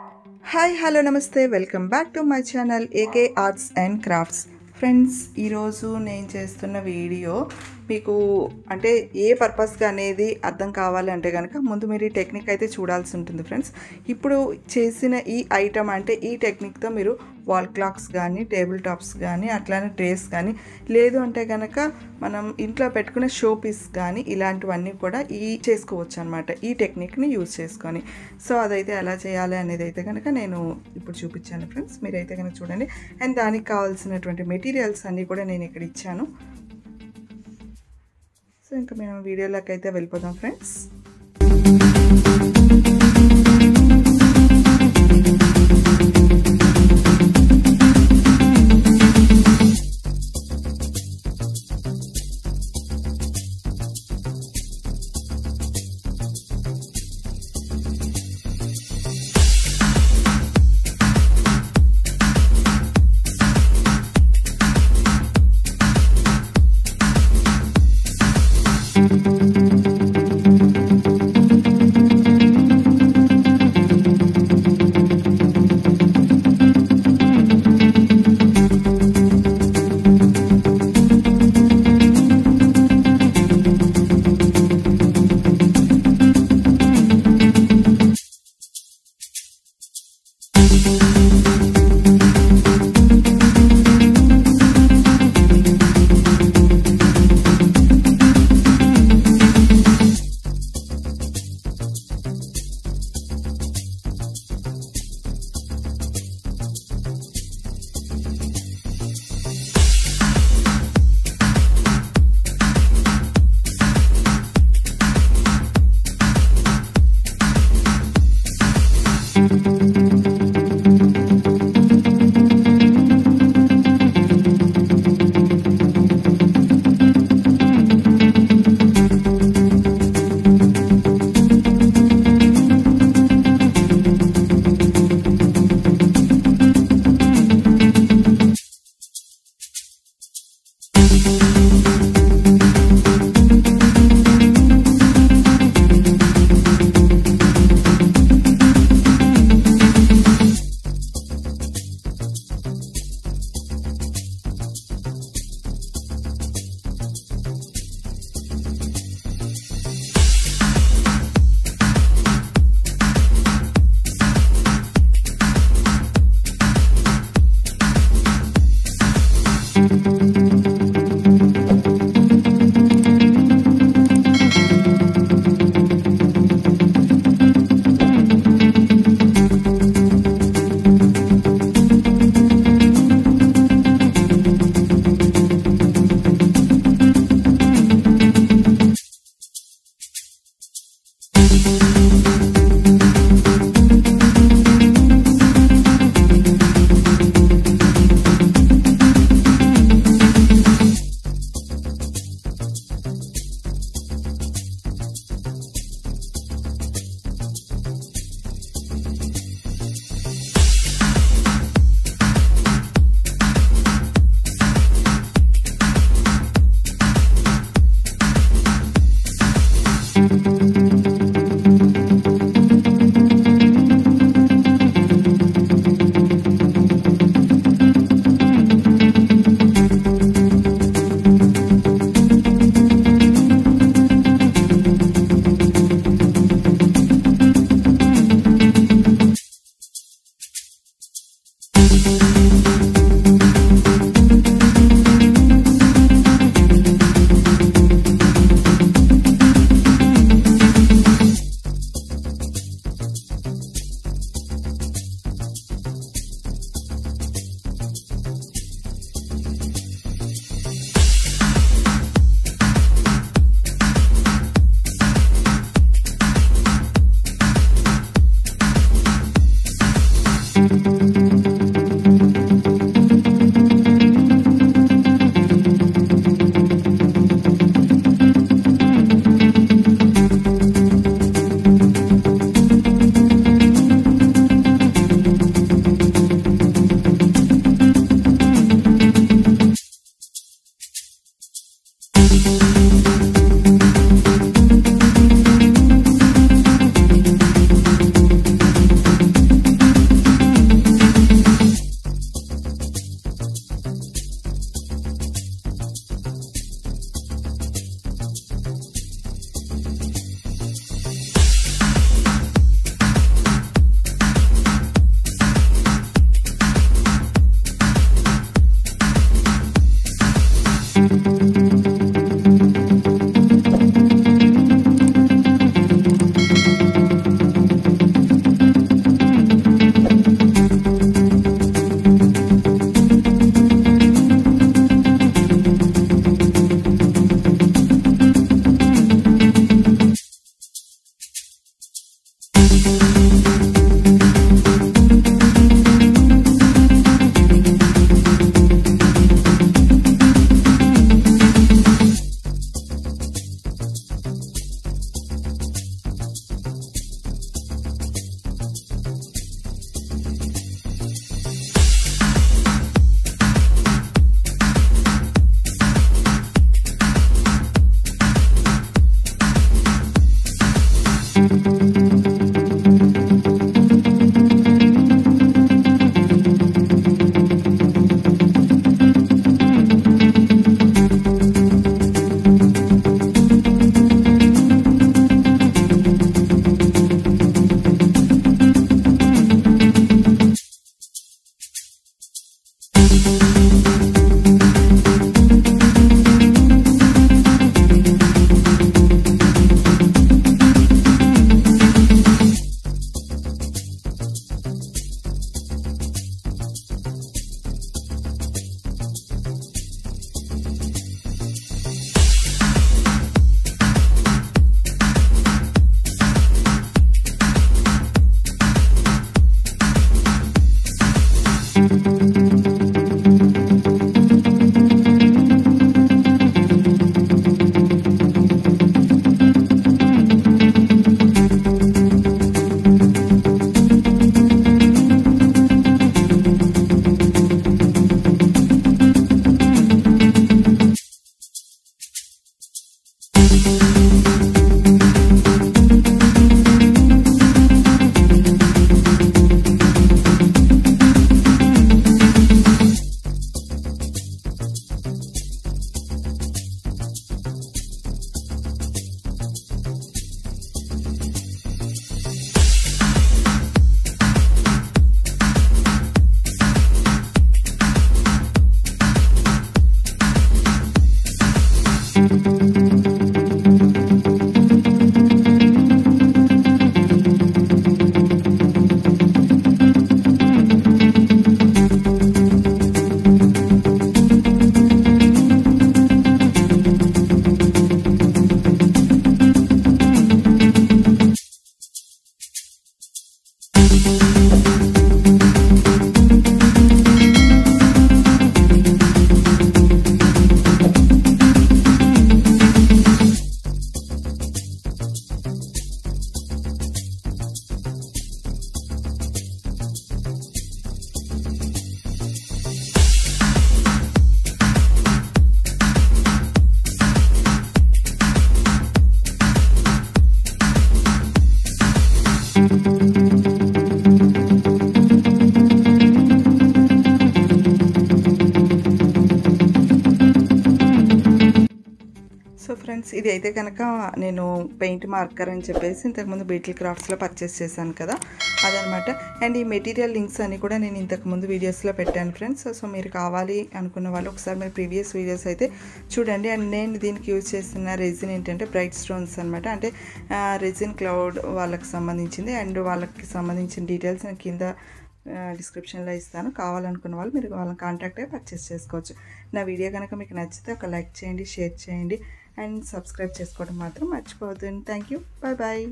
Hi, hello, namaste. Welcome back to my channel AK Arts and Crafts. Friends ఈరోజు నేను చేస్తున్న video మీకు అంటే ఏ పర్పస్గా అనేది అర్థం కావాలి అంటే కనుక ముందు మీరు ఈ టెక్నిక్ అయితే చూడాల్సి ఉంటుంది ఫ్రెండ్స్. ఇప్పుడు చేసిన ఈ ఐటమ్ అంటే ఈ టెక్నిక్తో మీరు వాల్ క్లాక్స్ కానీ టేబుల్ టాప్స్ కానీ అట్లానే ట్రేస్ కానీ లేదు అంటే కనుక మనం ఇంట్లో పెట్టుకునే షో పీస్ కానీ ఇలాంటివన్నీ కూడా చేసుకోవచ్చు అనమాట ఈ టెక్నిక్ని యూజ్ చేసుకొని. సో అదైతే ఎలా చేయాలి అనేది అయితే కనుక నేను ఇప్పుడు చూపించాను ఫ్రెండ్స్, మీరైతే కనుక చూడండి. అండ్ దానికి కావాల్సినటువంటి మెటీరియల్స్ అన్నీ కూడా నేను ఇక్కడ ఇచ్చాను. సో ఇంకా మేము వీడియోలోకి అయితే వెళ్ళిపోదాం ఫ్రెండ్స్. ఇది అయితే కనుక నేను పెయింట్ మార్కర్ అని చెప్పేసి ఇంతకుముందు బీటిల్ క్రాఫ్ట్స్లో పర్చేస్ చేశాను కదా, అదనమాట. అండ్ ఈ మెటీరియల్ లింక్స్ అన్ని కూడా నేను ఇంతకుముందు వీడియోస్లో పెట్టాను ఫ్రెండ్స్. సో మీరు కావాలి అనుకున్న వాళ్ళు ఒకసారి మీరు ప్రీవియస్ వీడియోస్ అయితే చూడండి. అండ్ నేను దీనికి యూజ్ చేస్తున్న రెజిన్ ఏంటంటే బ్రైట్ స్టోన్స్ అనమాట, అంటే రెజిన్ క్లౌడ్ వాళ్ళకి సంబంధించింది. అండ్ వాళ్ళకి సంబంధించిన డీటెయిల్స్ నేను కింద డిస్క్రిప్షన్లో ఇస్తాను. కావాలనుకున్న వాళ్ళు మీరు వాళ్ళని కాంటాక్ట్ అయ్యి పర్చేస్ చేసుకోవచ్చు. నా వీడియో కనుక మీకు నచ్చితే ఒక లైక్ చేయండి, షేర్ చేయండి అండ్ సబ్స్క్రైబ్ చేసుకోవడం మాత్రం మర్చిపోవద్దండి. Thank you, bye bye.